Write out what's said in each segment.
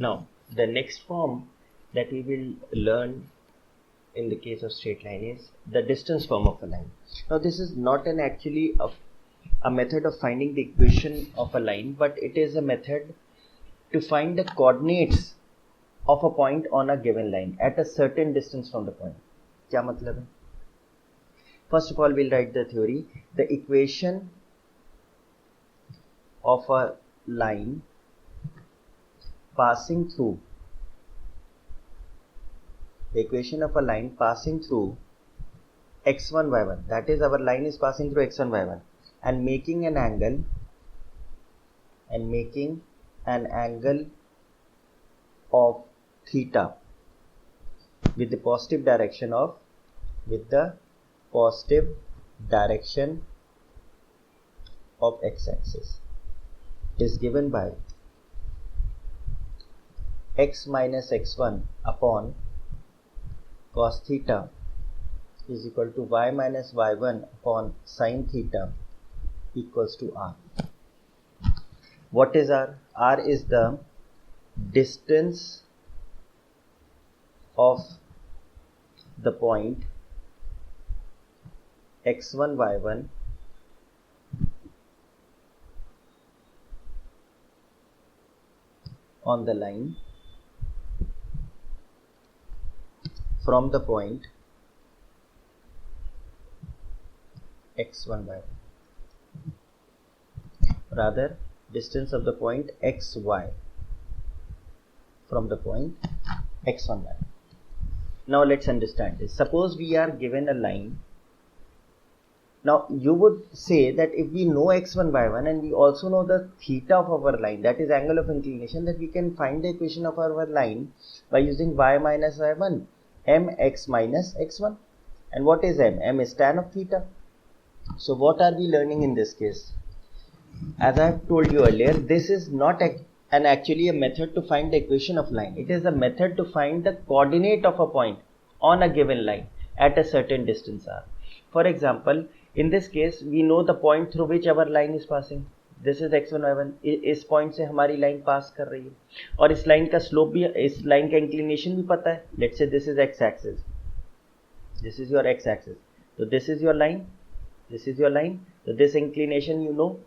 Now, the next form that we will learn in the case of straight line is the distance form of a line. Now, this is not actually a method of finding the equation of a line, but it is a method to find the coordinates of a point on a given line at a certain distance from the point. क्या मतलब है? First of all, we'll write the theory. The equation of a line passing through x1 y1, that is, our line is passing through x1 y1 and making an angle of theta with the positive direction of x-axis is given by x minus x1 upon cos theta is equal to y minus y1 upon sin theta equals to r. What is r? R is the distance of the point x1 y1 on the line from the point x1 y1, rather distance of the point xy from the point x1 y1. Now let's understand this. Suppose we are given a line. Now you would say that if we know x1 y1 and we also know the theta of our line, that is angle of inclination, that we can find the equation of our line by using y minus y1, mx minus x1. And what is m? M is tan of theta. So what are we learning in this case? As I have told you earlier, this is not actually a method to find the equation of line. It is a method to find the coordinate of a point on a given line at a certain distance r. For example, in this case, we know the point through which our line is passing. This is x1 y1. इस point से हमारी line pass कर रही है और इस line का slope भी, इस line का inclination भी पता है. Let's say this is x-axis. This is your x-axis. So this is your line. This is your line. So this inclination you know.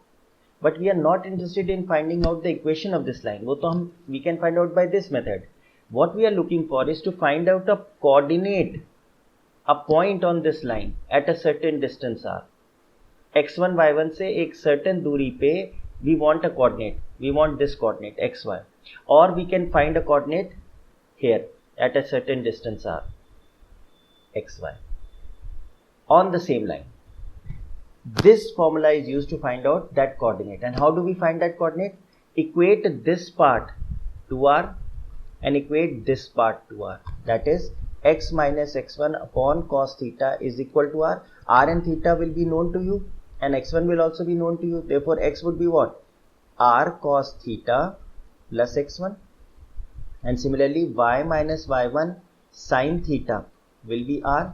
But we are not interested in finding out the equation of this line. We can find out by this method. What we are looking for is to find out a coordinate, a point on this line at a certain distance r. x1 y1 से एक certain दूरी पे we want a coordinate. We want this coordinate xy. Or we can find a coordinate here at a certain distance r, xy, on the same line. This formula is used to find out that coordinate. And how do we find that coordinate? Equate this part to r and equate this part to r. That is, x minus x1 upon cos theta is equal to r. R and theta will be known to you and x1 will also be known to you. Therefore, x would be what? R cos theta plus x1. And similarly, y minus y1 sin theta will be r.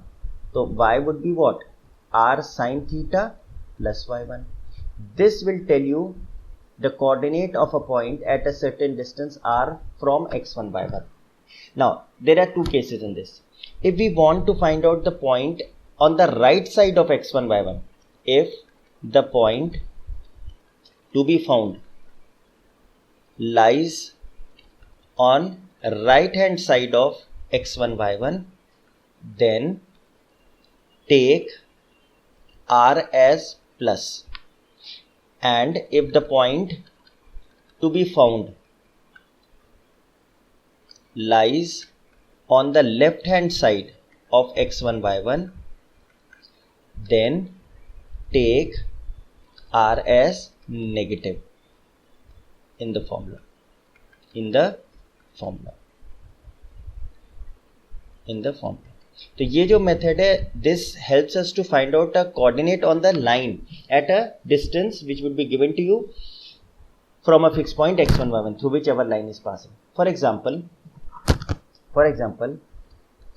So, y would be what? R sin theta plus y1. This will tell you the coordinate of a point at a certain distance r from x1 y1. Now, there are two cases in this. If we want to find out the point on the right side of x1 y1, if the point to be found lies on right hand side of x1 y1, then take r as plus, and if the point to be found lies on the left hand side of x1 y1, then take r as negative in the formula. तो ये जो method है, this helps us to find out a coordinate on the line at a distance which would be given to you from a fixed point x1 y1 through which our line is passing. For example,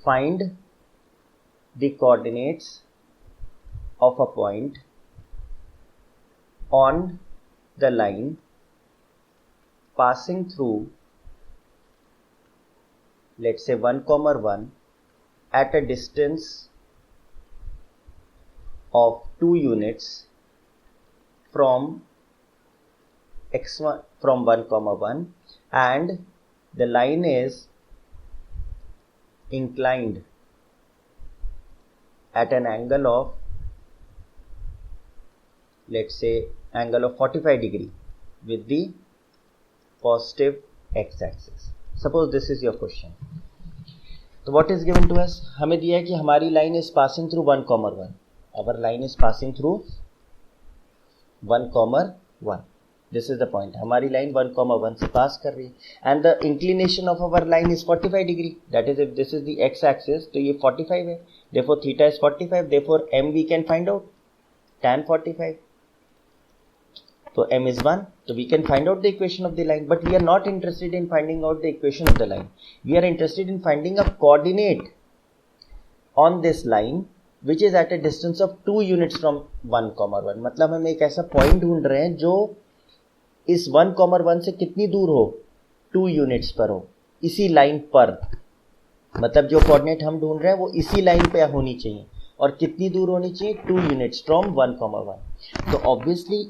find the coordinates of a point on the line passing through let's say 1 comma 1 at a distance of 2 units from x1 from 1 comma 1, and the line is inclined at an angle of, let's say, angle of 45 degree with the positive x-axis. Suppose this is your question. So what is given to us? हमें दिया है कि हमारी line is passing through 1 comma 1. Our line is passing through 1 comma 1. This is the point. हमारी line 1 comma 1 से pass कर रही है and the inclination of our line is 45 degree. That is, if this is the x-axis, तो ये 45 है. Therefore theta is 45. Therefore m we can find out tan 45. So m is 1. So we can find out the equation of the line. But we are not interested in finding out the equation of the line. We are interested in finding a coordinate on this line which is at a distance of 2 units from 1 comma 1. मतलब हम एक ऐसा point ढूंढ रहे हैं जो इस 1 comma 1 से कितनी दूर हो, 2 यूनिट्स पर हो, इसी लाइन पर. मतलब जो कोऑर्डिनेट हम ढूंढ रहे हैं वो इसी लाइन पे होनी चाहिए. और कितनी दूर होनी चाहिए? 2 यूनिट्स फ्रॉम 1 comma 1. तो obviously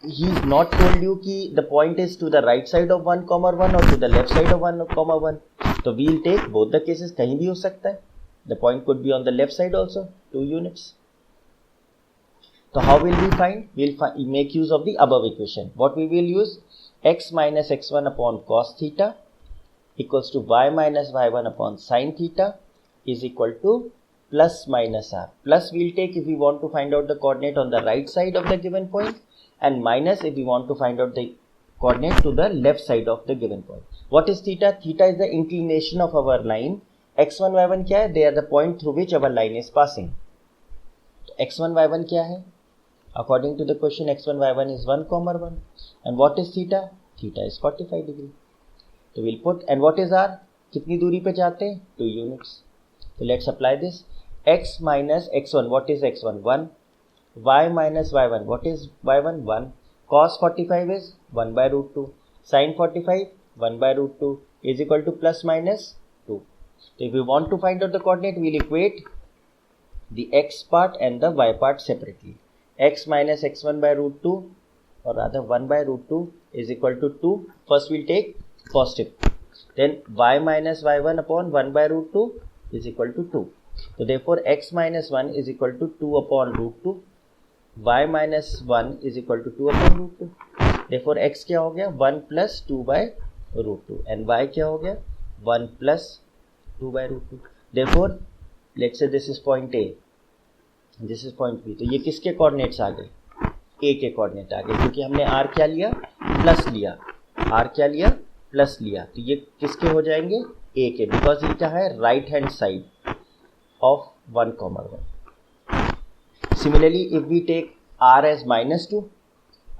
he is not told you कि the point is to the right side of 1 comma 1 और to the left side of 1 comma 1. तो we will take both the cases. कहीं भी हो सकता है. The point could be on the left side also, 2 units. So how will we find? We'll make use of the above equation. What we will use? X minus x1 upon cos theta equals to y minus y1 upon sin theta is equal to plus minus r. Plus we'll take if we want to find out the coordinate on the right side of the given point, and minus if we want to find out the coordinate to the left side of the given point. What is theta? Theta is the inclination of our line. x1 y1 क्या है? They are the point through which our line is passing. x1 y1 क्या है? According to the question, x1 y1 is 1 comma 1. And what is theta? Theta is 45 degree. So we'll put, and what is r? कितनी दूरी पे जाते हैं? 2 units. So let's apply this. X minus x1, what is x1? 1. Y minus y1, what is y1? 1. Cos 45 is 1 by root 2. Sin 45, 1 by root 2 is equal to plus minus 2. So if we want to find out the coordinate, we'll equate the x part and the y part separately. X minus x1 by root 2, or rather 1 by root 2 is equal to 2. First we'll take positive. Then y minus y1 upon 1 by root 2 is equal to 2. So therefore x minus 1 is equal to 2 upon root 2. Y minus 1 is equal to 2 upon root 2. Therefore x क्या हो गया? 1 plus 2 by root 2. And y क्या हो गया? 1 plus 2 by root 2. Therefore let's say this is point A. This is point B. तो ये किसके coordinates आ गए? ए के कोऑर्डिनेट आ गए, क्योंकि हमने आर क्या लिया? प्लस लिया. आर क्या लिया? प्लस लिया. तो ये किसके हो जाएंगे? ए के, बिकॉज ये क्या है? Right hand side of 1 comma 1. Similarly if we take R as -2,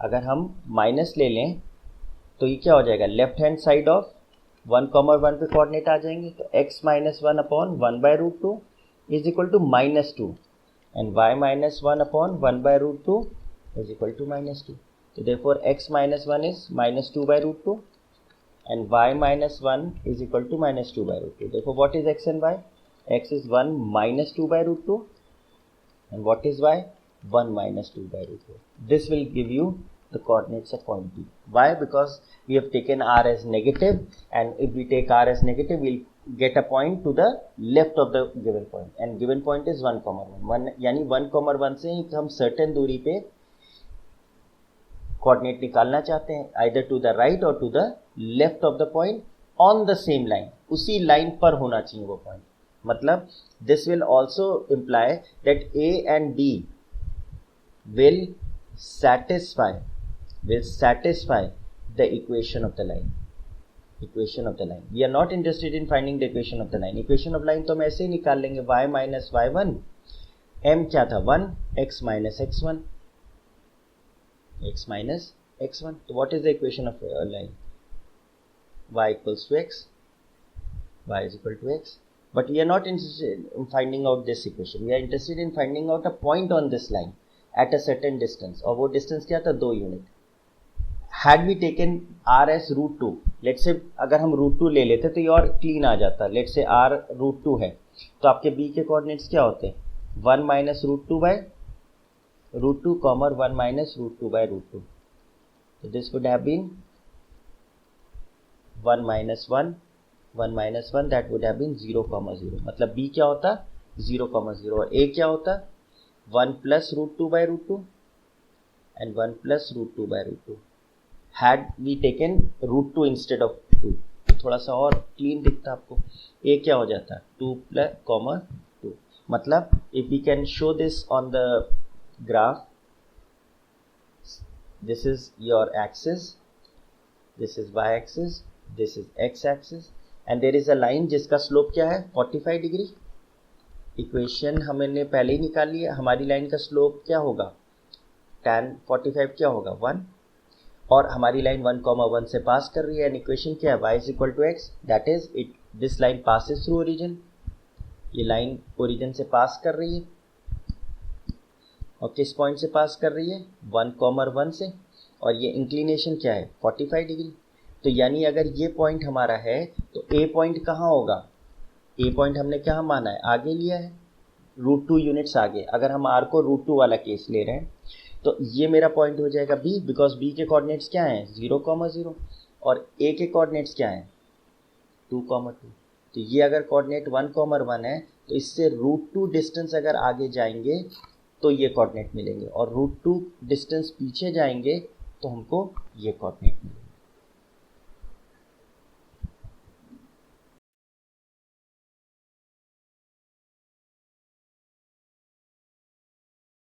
अगर हम माइनस ले लें तो ये क्या हो जाएगा? Left hand side of 1 comma 1 पे कोऑर्डिनेट आ जाएंगे. तो x minus 1 upon 1 by root 2 is equal to -2. And y minus 1 upon 1 by root 2 is equal to -2. So therefore x minus 1 is -2 by root 2 and y minus 1 is equal to -2 by root 2. Therefore what is x and y? X is 1 minus 2 by root 2 and what is y? 1 minus 2 by root 2. This will give you the coordinates of point B. Why? Because we have taken r as negative, and if we take r as negative, we'll get a point to the left of the given point, and given point is 1 comma 1. यानी 1 comma 1 से हम certain दूरी पे coordinate निकालना चाहते हैं, either to the right or to the left of the point on the same line. उसी line पर होना चाहिए वो point. मतलब this will also imply that A and D will satisfy the equation of the line. Equation of the line. We are not interested in finding the equation of the line. Equation of line तो हम ऐसे ही निकाल लेंगे. y minus y1, m क्या था? 1, x minus x1, x minus x1. So what is the equation of a line? Y equals to x, y is equal to x. But we are not interested in finding out this equation. We are interested in finding out a point on this line at a certain distance. और वो distance क्या था? 2 unit. Had we taken r as root two, let से अगर हम root two ले लेते तो ये और क्लीन आ जाता, लेट से r रूट टू है तो आपके b के कोऑर्डिनेट्स क्या होते हैं, 1 minus root two by root two comma 1 minus root two by root two, तो this would have been 1 minus 1 that would have been 0, 0, मतलब b क्या होता 0, 0 और a क्या होता 1 plus root two by root two and 1 plus root two by root two. Had we taken root two instead of 2 तो थोड़ा सा और क्लीन दिखता आपको, a क्या हो जाता 2 प्लस कॉमा 2, मतलब if we can show this on the graph, this is your axis, this is y axis, this is x axis and there is a line जिसका स्लोप क्या है 45 डिग्री। इक्वेशन हमने पहले ही निकाल लिया, हमारी लाइन का स्लोप क्या होगा tan 45 क्या होगा 1 और हमारी लाइन 1, 1 से पास कर रही है एंड इक्वेशन क्या है y is equal to x, that is it this line passes through origin, ये लाइन ओरिजिन से पास कर रही है और किस पॉइंट से पास कर रही है 1, 1 से, और ये इंक्लिनेशन क्या है 45 डिग्री। तो यानी अगर ये पॉइंट हमारा है तो ए पॉइंट कहाँ होगा, ए पॉइंट हमने क्या माना है आगे लिया है रूट टू यूनिट्स आगे, अगर हम आर को रूट टू वाला केस ले रहे हैं तो ये मेरा पॉइंट हो जाएगा बी, बिकॉज बी के कोऑर्डिनेट्स क्या हैं 0, 0 और ए के कोऑर्डिनेट्स क्या हैं 2, 2, तो ये अगर कोऑर्डिनेट 1, 1 है तो इससे रूट टू डिस्टेंस अगर आगे जाएंगे तो ये कोऑर्डिनेट मिलेंगे और रूट टू डिस्टेंस पीछे जाएंगे तो हमको ये कोऑर्डिनेट मिलेंगे।